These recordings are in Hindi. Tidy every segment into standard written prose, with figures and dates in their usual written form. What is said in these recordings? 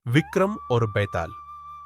विक्रम और बैताल,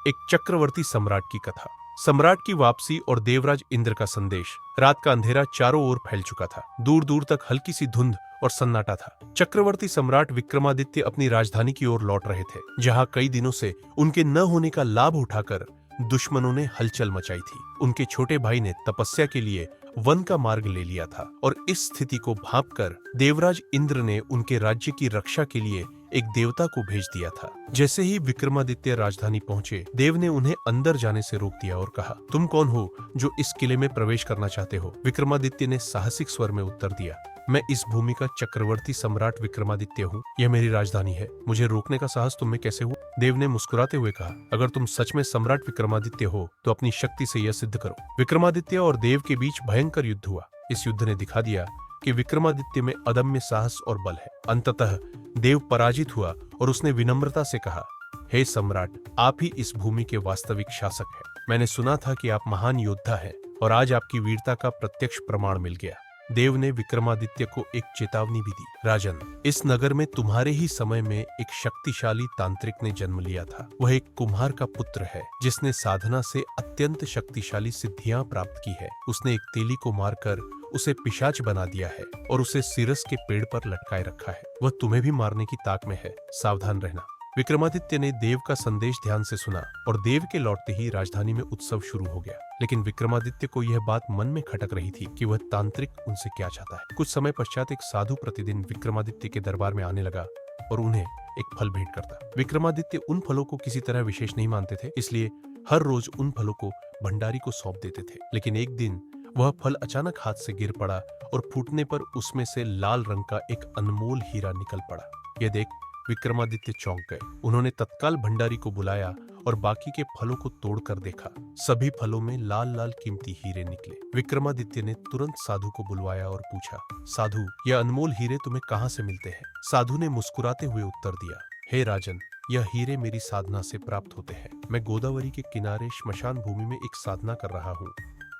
एक चक्रवर्ती सम्राट की कथा। सम्राट की वापसी और देवराज इंद्र का संदेश। रात का अंधेरा चारों ओर फैल चुका था। दूर दूर तक हल्की सी धुंध और सन्नाटा था। चक्रवर्ती सम्राट विक्रमादित्य अपनी राजधानी की ओर लौट रहे थे, जहां कई दिनों से उनके न होने का लाभ उठाकर दुश्मनों ने हलचल मचाई थी। उनके छोटे भाई ने तपस्या के लिए वन का मार्ग ले लिया था और इस स्थिति को भांपकर देवराज इंद्र ने उनके राज्य की रक्षा के लिए एक देवता को भेज दिया था। जैसे ही विक्रमादित्य राजधानी पहुंचे, देव ने उन्हें अंदर जाने से रोक दिया और कहा, तुम कौन हो जो इस किले में प्रवेश करना चाहते हो? विक्रमादित्य ने साहसिक स्वर में उत्तर दिया, मैं इस भूमि का चक्रवर्ती सम्राट विक्रमादित्य हूँ। यह मेरी राजधानी है। मुझे रोकने का साहस तुम में कैसे हुआ? देव ने मुस्कुराते हुए कहा, अगर तुम सच में सम्राट विक्रमादित्य हो तो अपनी शक्ति से यह सिद्ध करो। विक्रमादित्य और देव के बीच भयंकर युद्ध हुआ। इस युद्ध ने दिखा दिया कि विक्रमादित्य में अदम्य साहस और बल है। अंततः देव पराजित हुआ और उसने विनम्रता से कहा, हे सम्राट, आप ही इस भूमि के वास्तविक शासक हैं। मैंने सुना था कि आप महान योद्धा हैं और आज आपकी वीरता का प्रत्यक्ष प्रमाण मिल गया। देव ने विक्रमादित्य को एक चेतावनी भी दी, राजन, इस नगर में तुम्हारे ही समय में एक शक्तिशाली तांत्रिक ने जन्म लिया था। वह एक कुम्हार का पुत्र है जिसने साधना से अत्यंत शक्तिशाली सिद्धियां प्राप्त की है। उसने एक तेली को मारकर उसे पिशाच बना दिया है और उसे सिरस के पेड़ पर लटकाए रखा है। वह तुम्हें भी मारने की ताक में है, सावधान रहना। विक्रमादित्य ने देव का संदेश ध्यान से सुना और देव के लौटते ही राजधानी में उत्सव शुरू हो गया। लेकिन विक्रमादित्य को यह बात मन में खटक रही थी कि वह तांत्रिक उनसे क्या चाहता है। कुछ समय पश्चात एक साधु प्रतिदिन विक्रमादित्य के दरबार में आने लगा और उन्हें एक फल भेंट करता। विक्रमादित्य उन फलों को किसी तरह विशेष नहीं मानते थे, इसलिए हर रोज उन फलों को भंडारी को सौंप देते थे। लेकिन एक दिन वह फल अचानक हाथ से गिर पड़ा और फूटने पर उसमें से लाल रंग का एक अनमोल हीरा निकल पड़ा। यह देख विक्रमादित्य चौंक गए। उन्होंने तत्काल भंडारी को बुलाया और बाकी के फलों को तोड़कर देखा। सभी फलों में लाल लाल कीमती हीरे निकले। विक्रमादित्य ने तुरंत साधु को बुलवाया और पूछा, साधु, यह अनमोल हीरे तुम्हें कहाँ से मिलते हैं? साधु ने मुस्कुराते हुए उत्तर दिया, हे राजन, यह हीरे मेरी साधना से प्राप्त होते हैं। मैं गोदावरी के किनारे श्मशान भूमि में एक साधना कर रहा हूँ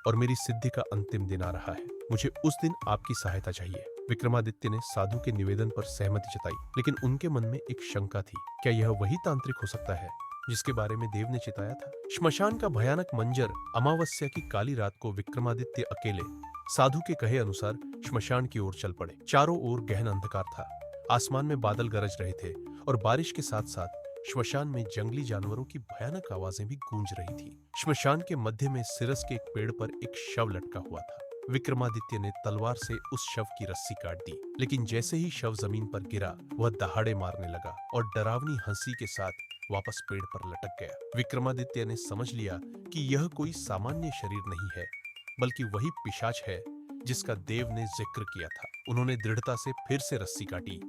और मेरी सिद्धि का अंतिम दिन आ रहा है। मुझे उस दिन आपकी सहायता चाहिए। विक्रमादित्य ने साधु के निवेदन पर सहमति जताई, लेकिन उनके मन में एक शंका थी, क्या यह वही तांत्रिक हो सकता है जिसके बारे में देव ने चिताया था? श्मशान का भयानक मंजर। अमावस्या की काली रात को विक्रमादित्य अकेले साधु के कहे अनुसार श्मशान की ओर चल पड़े। चारों ओर गहन अंधकार था। आसमान में बादल गरज रहे थे और बारिश के साथ साथ श्मशान में जंगली जानवरों की भयानक आवाजें भी गूंज रही थी। श्मशान के मध्य में सिरस के एक पेड़ पर एक शव लटका हुआ था। विक्रमादित्य ने तलवार से उस शव की रस्सी काट दी, लेकिन जैसे ही शव जमीन पर गिरा, वह दहाड़े मारने लगा और डरावनी हंसी के साथ वापस पेड़ पर लटक गया। विक्रमादित्य ने समझ लिया कि यह कोई सामान्य शरीर नहीं है, बल्कि वही पिशाच है जिसका देव ने जिक्र किया था। उन्होंने दृढ़ता से फिर से रस्सी काटी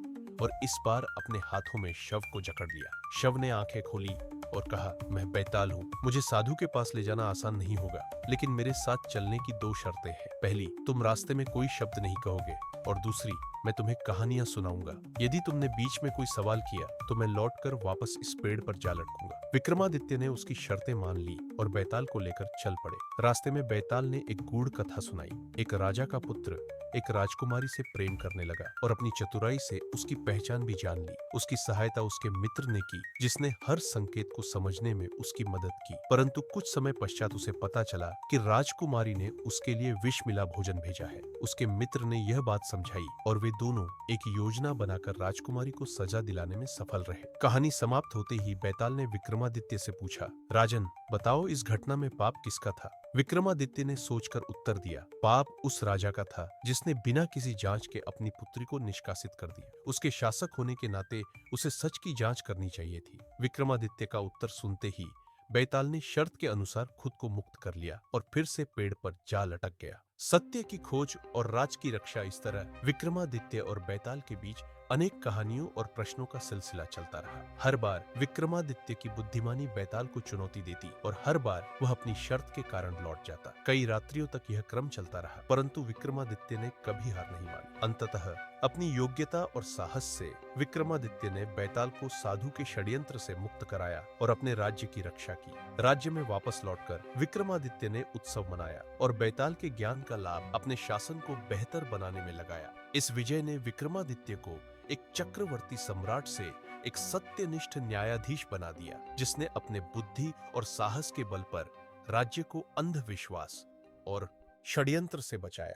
और इस बार अपने हाथों में शव को जकड़ लिया। शव ने आंखें खोली और कहा, मैं बैताल हूँ। मुझे साधु के पास ले जाना आसान नहीं होगा, लेकिन मेरे साथ चलने की दो शर्तें हैं। पहली, तुम रास्ते में कोई शब्द नहीं कहोगे, और दूसरी, मैं तुम्हें कहानियां सुनाऊंगा। यदि तुमने बीच में कोई सवाल किया तो मैं लौटकर वापस इस पेड़ पर जा लटकूंगा। विक्रमादित्य ने उसकी शर्तें मान ली और बैताल को लेकर चल पड़े। रास्ते में बैताल ने एक गूढ़ कथा सुनाई। एक राजा का पुत्र एक राजकुमारी से प्रेम करने लगा और अपनी चतुराई से उसकी पहचान भी जान ली। उसकी सहायता उसके मित्र ने की, जिसने हर संकेत को समझने में उसकी मदद की। परंतु कुछ समय पश्चात उसे पता चला कि राजकुमारी ने उसके लिए विष मिला भोजन भेजा है। उसके मित्र ने यह बात समझाई और वे दोनों एक योजना बनाकर राजकुमारी को सजा दिलाने में सफल रहे। कहानी समाप्त होते ही बैताल ने विक्रमादित्य से पूछा, राजन, बताओ इस घटना में पाप किसका था? विक्रमादित्य ने सोचकर उत्तर दिया, पाप उस राजा का था जिसने बिना किसी जांच के अपनी पुत्री को निष्कासित कर दिया। उसके शासक होने के नाते उसे सच की जांच करनी चाहिए थी। विक्रमादित्य का उत्तर सुनते ही बैताल ने शर्त के अनुसार खुद को मुक्त कर लिया और फिर से पेड़ पर जा लटक गया। सत्य की खोज और राज की रक्षा, इस तरह विक्रमादित्य और बैताल के बीच अनेक कहानियों और प्रश्नों का सिलसिला चलता रहा। हर बार विक्रमादित्य की बुद्धिमानी बैताल को चुनौती देती और हर बार वह अपनी शर्त के कारण लौट जाता। कई रात्रियों तक यह क्रम चलता रहा, परंतु विक्रमादित्य ने कभी हार नहीं मानी। अंततः अपनी योग्यता और साहस से विक्रमादित्य ने बैताल को साधु के षड्यंत्र से मुक्त कराया और अपने राज्य की रक्षा की। राज्य में वापस लौटकर विक्रमादित्य ने उत्सव मनाया और बैताल के ज्ञान का लाभ अपने शासन को बेहतर बनाने में लगाया। इस विजय ने विक्रमादित्य को एक चक्रवर्ती सम्राट से एक सत्यनिष्ठ न्यायाधीश बना दिया, जिसने अपने बुद्धि और साहस के बल पर राज्य को अंधविश्वास और षड्यंत्र से बचाया।